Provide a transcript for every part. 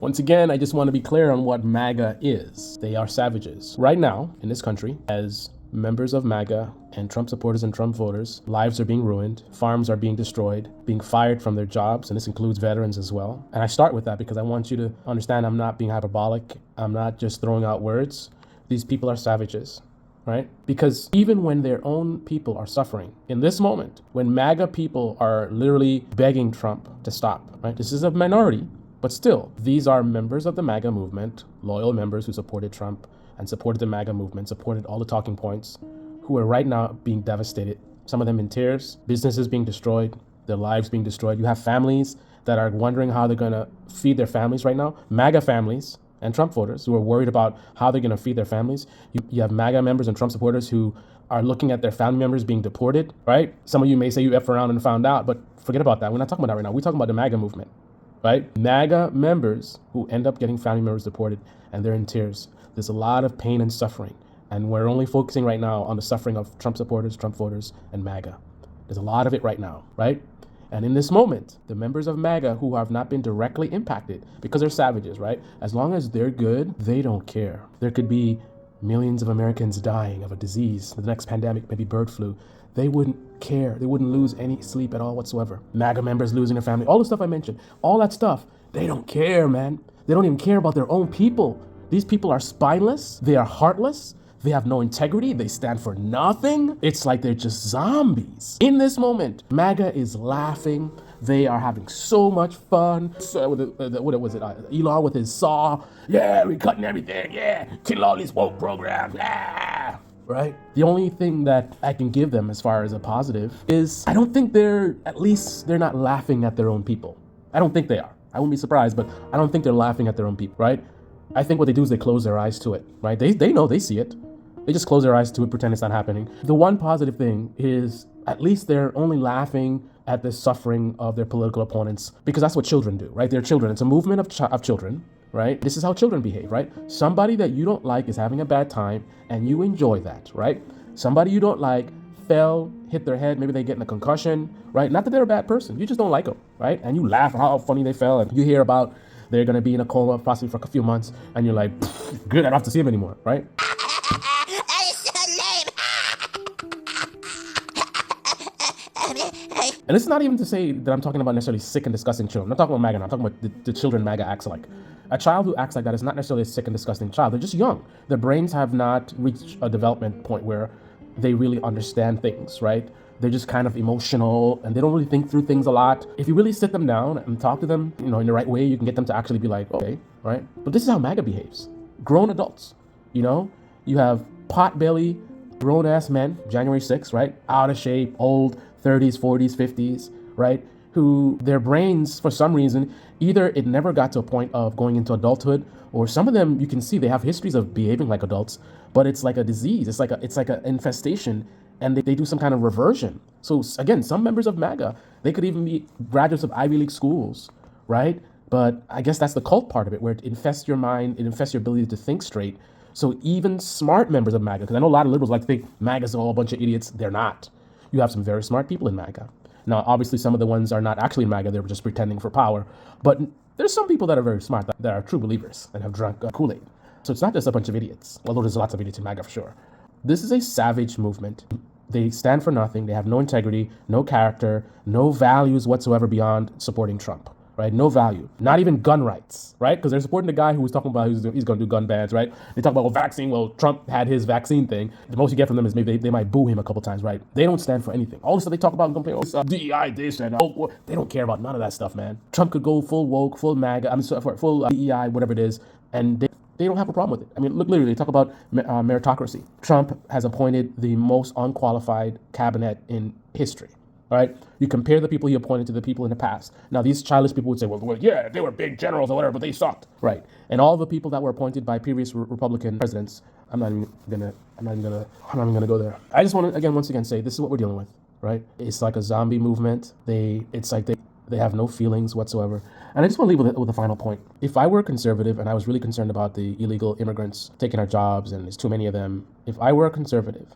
Once again, I just want to be clear on what MAGA is. They are savages. Right now, in this country, as members of MAGA and Trump supporters and Trump voters, lives are being ruined, farms are being destroyed, being fired from their jobs, and this includes veterans as well. And I start with that because I want you to understand I'm not being hyperbolic. I'm not just throwing out words. These people are savages, right? Because even when their own people are suffering, in this moment, when MAGA people are literally begging Trump to stop, right? This is a minority. But still, these are members of the MAGA movement, loyal members who supported Trump and supported the MAGA movement, supported all the talking points, who are right now being devastated. Some of them in tears, businesses being destroyed, their lives being destroyed. You have families that are wondering how they're going to feed their families right now. MAGA families and Trump voters who are worried about how they're going to feed their families. You have MAGA members and Trump supporters who are looking at their family members being deported, right? Some of you may say you F around and found out, but forget about that. We're not talking about that right now. We're talking about the MAGA movement. Right? MAGA members who end up getting family members deported and they're in tears. There's a lot of pain and suffering. And we're only focusing right now on the suffering of Trump supporters, Trump voters, and MAGA. There's a lot of it right now, right? And in this moment, the members of MAGA who have not been directly impacted because they're savages, right? As long as they're good, they don't care. There could be millions of Americans dying of a disease, the next pandemic, maybe bird flu. They wouldn't care. They wouldn't lose any sleep at all whatsoever. MAGA members losing their family, all the stuff I mentioned, all that stuff, they don't care, man. They don't even care about their own people. These people are spineless. They are heartless. They have no integrity. They stand for nothing. It's like they're just zombies. In this moment, MAGA is laughing. They are having so much fun. So, what was it? Elon with his saw. Yeah, we're cutting everything. Yeah, kill all these woke programs. Yeah. Right? The only thing that I can give them as far as a positive is I don't think they're not laughing at their own people. I don't think they are. I wouldn't be surprised, but I don't think they're laughing at their own people, right? I think what they do is they close their eyes to it, right? They know, they see it. They just close their eyes to it, pretend it's not happening. The one positive thing is at least they're only laughing at the suffering of their political opponents because that's what children do, right? They're children. It's a movement of children, right? This is how children behave, right? Somebody that you don't like is having a bad time and you enjoy that, right? Somebody you don't like fell, hit their head, maybe they get in a concussion, right? Not that they're a bad person, you just don't like them, right? And you laugh at how funny they fell and you hear about they're gonna be in a coma possibly for a few months and you're like, good, I don't have to see them anymore, right? And it's not even to say that I'm talking about necessarily sick and disgusting children. I'm not talking about MAGA now. I'm talking about the children MAGA acts like. A child who acts like that is not necessarily a sick and disgusting child. They're just young. Their brains have not reached a development point where they really understand things, right? They're just kind of emotional and they don't really think through things a lot. If you really sit them down and talk to them, in the right way, you can get them to actually be like, okay, right? But this is how MAGA behaves. Grown adults, you have pot-belly, grown-ass men, January 6th, right? Out of shape, old, 30s, 40s, 50s, right? Who their brains, for some reason, either it never got to a point of going into adulthood, or some of them you can see they have histories of behaving like adults, but it's like a disease. It's like an infestation, and they do some kind of reversion. So again, some members of MAGA, they could even be graduates of Ivy League schools, right? But I guess that's the cult part of it, where it infests your mind, it infests your ability to think straight. So even smart members of MAGA, because I know a lot of liberals like to think MAGA's all a bunch of idiots. They're not. You have some very smart people in MAGA. Now, obviously, some of the ones are not actually in MAGA. They're just pretending for power. But there's some people that are very smart, that are true believers and have drunk Kool-Aid. So it's not just a bunch of idiots, although there's lots of idiots in MAGA for sure. This is a savage movement. They stand for nothing. They have no integrity, no character, no values whatsoever beyond supporting Trump. Right? No value. Not even gun rights, right? Because they're supporting the guy who was talking about he's going to do gun bans, right? They talk about vaccine. Well, Trump had his vaccine thing. The most you get from them is maybe they might boo him a couple times, right? They don't stand for anything. All the stuff they talk about and complain, DEI, this and they don't care about none of that stuff, man. Trump could go full woke, full MAGA, full DEI, whatever it is, and they don't have a problem with it. I mean, look, literally, they talk about meritocracy. Trump has appointed the most unqualified cabinet in history. All right, you compare the people he appointed to the people in the past. Now, these childish people would say, well, yeah, they were big generals or whatever, but they sucked, right? And all the people that were appointed by previous Republican presidents, I'm not even gonna go there. I just want to once again say this is what we're dealing with, right? It's like a zombie movement. It's like they have no feelings whatsoever. And I just want to leave with a final point. If I were a conservative and I was really concerned about the illegal immigrants taking our jobs and there's too many of them, if I were a conservative,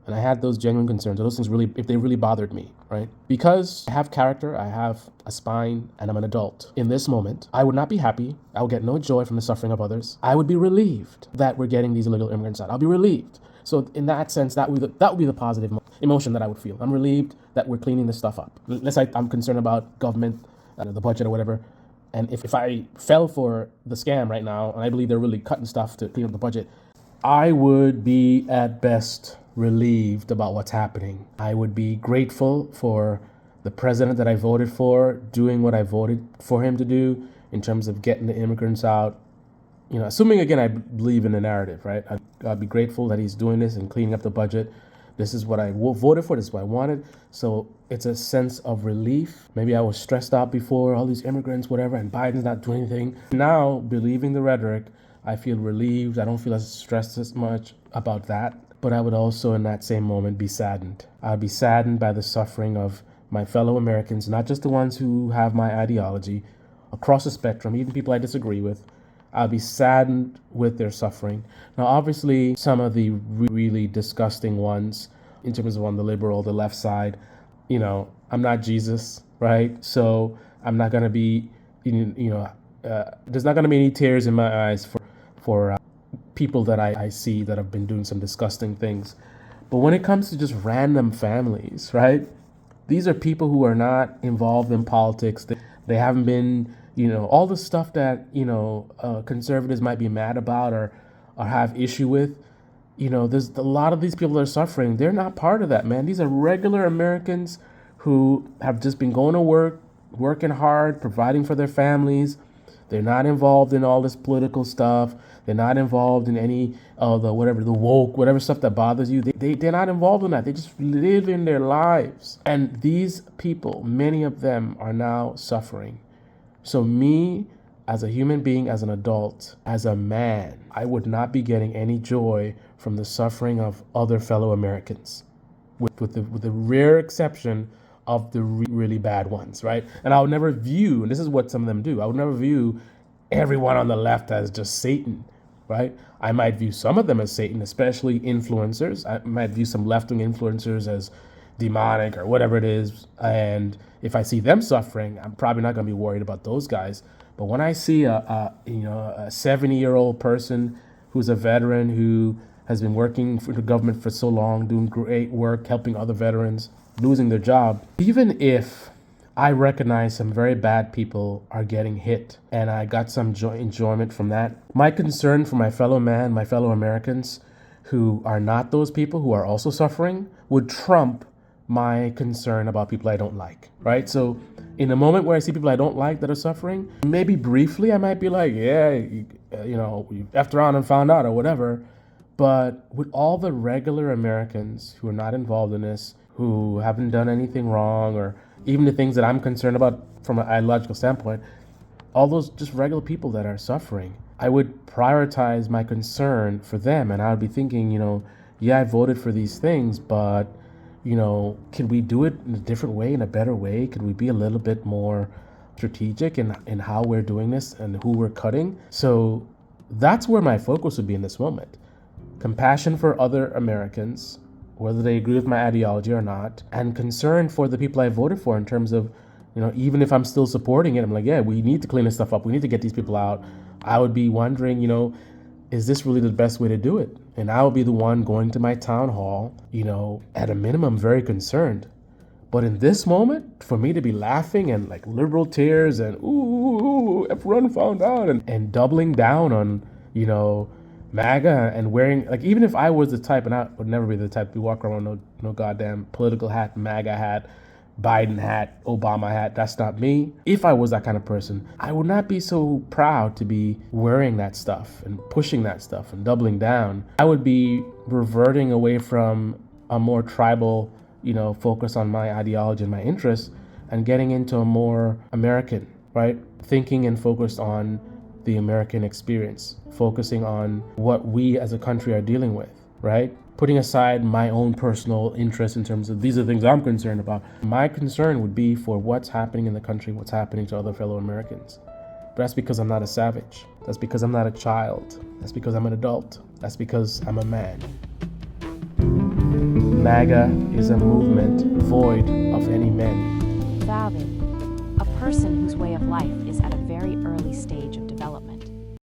and I had those genuine concerns, those things really, if they really bothered me, right? Because I have character, I have a spine, and I'm an adult. In this moment, I would not be happy. I would get no joy from the suffering of others. I would be relieved that we're getting these illegal immigrants out. I'll be relieved. So in that sense, that would be the positive emotion that I would feel. I'm relieved that we're cleaning this stuff up. Let's say I'm concerned about government, the budget or whatever. And if I fell for the scam right now, and I believe they're really cutting stuff to clean up the budget, I would be at best relieved about what's happening. I would be grateful for the president that I voted for doing what I voted for him to do in terms of getting the immigrants out. You know, assuming again I believe in the narrative, right? I'd be grateful that he's doing this and cleaning up the budget. This is what I voted for. This is what I wanted. So it's a sense of relief. Maybe I was stressed out before, all these immigrants, whatever, and Biden's not doing anything. Now, believing the rhetoric, I feel relieved. I don't feel as stressed as much about that. But I would also, in that same moment, be saddened. I'd be saddened by the suffering of my fellow Americans, not just the ones who have my ideology, across the spectrum, even people I disagree with. I'll be saddened with their suffering. Now, obviously, some of the really disgusting ones, in terms of on the liberal, the left side, you know, I'm not Jesus, right? So I'm not going to be, there's not going to be any tears in my eyes for people that I see that have been doing some disgusting things. But when it comes to just random families, right? These are people who are not involved in politics. They haven't been, all the stuff that, conservatives might be mad about or have issue with. There's a lot of these people that are suffering. They're not part of that, man. These are regular Americans who have just been going to work, working hard, providing for their families. They're not involved in all this political stuff. They're not involved in any the woke, whatever stuff that bothers you. They're not involved in that. They just live in their lives. And these people, many of them are now suffering. So me, as a human being, as an adult, as a man, I would not be getting any joy from the suffering of other fellow Americans, with the rare exception of the really bad ones, right? And I would never view, and this is what some of them do, I would never view everyone on the left as just Satan, right? I might view some of them as Satan, especially influencers. I might view some left-wing influencers as demonic or whatever it is. And if I see them suffering, I'm probably not going to be worried about those guys. But when I see a 70-year-old person who's a veteran who has been working for the government for so long, doing great work, helping other veterans, losing their job, even if I recognize some very bad people are getting hit and I got some enjoyment from that, my concern for my fellow man, my fellow Americans who are not those people who are also suffering would trump my concern about people I don't like, right? So in a moment where I see people I don't like that are suffering, maybe briefly I might be like, yeah, you effed around and found out or whatever. But with all the regular Americans who are not involved in this, who haven't done anything wrong, or even the things that I'm concerned about from an ideological standpoint, all those just regular people that are suffering, I would prioritize my concern for them. And I would be thinking, yeah, I voted for these things, but, can we do it in a different way, in a better way? Could we be a little bit more strategic in how we're doing this and who we're cutting? So that's where my focus would be in this moment. Compassion for other Americans, whether they agree with my ideology or not, and concern for the people I voted for in terms of, even if I'm still supporting it, I'm like, yeah, we need to clean this stuff up. We need to get these people out. I would be wondering, is this really the best way to do it? And I would be the one going to my town hall, at a minimum, very concerned. But in this moment, for me to be laughing and like liberal tears and, ooh, everyone found out, and doubling down on, MAGA and wearing, like, even if I was the type, and I would never be the type to walk around with no goddamn political hat, MAGA hat, Biden hat, Obama hat, that's not me. If I was that kind of person, I would not be so proud to be wearing that stuff and pushing that stuff and doubling down. I would be reverting away from a more tribal, focus on my ideology and my interests and getting into a more American, right? Thinking and focused on the American experience, focusing on what we as a country are dealing with, right? Putting aside my own personal interest in terms of these are things I'm concerned about. My concern would be for what's happening in the country, what's happening to other fellow Americans. But that's because I'm not a savage. That's because I'm not a child. That's because I'm an adult. That's because I'm a man. MAGA is a movement void of any men. Valid. A person whose way of life is at a very early stage of development.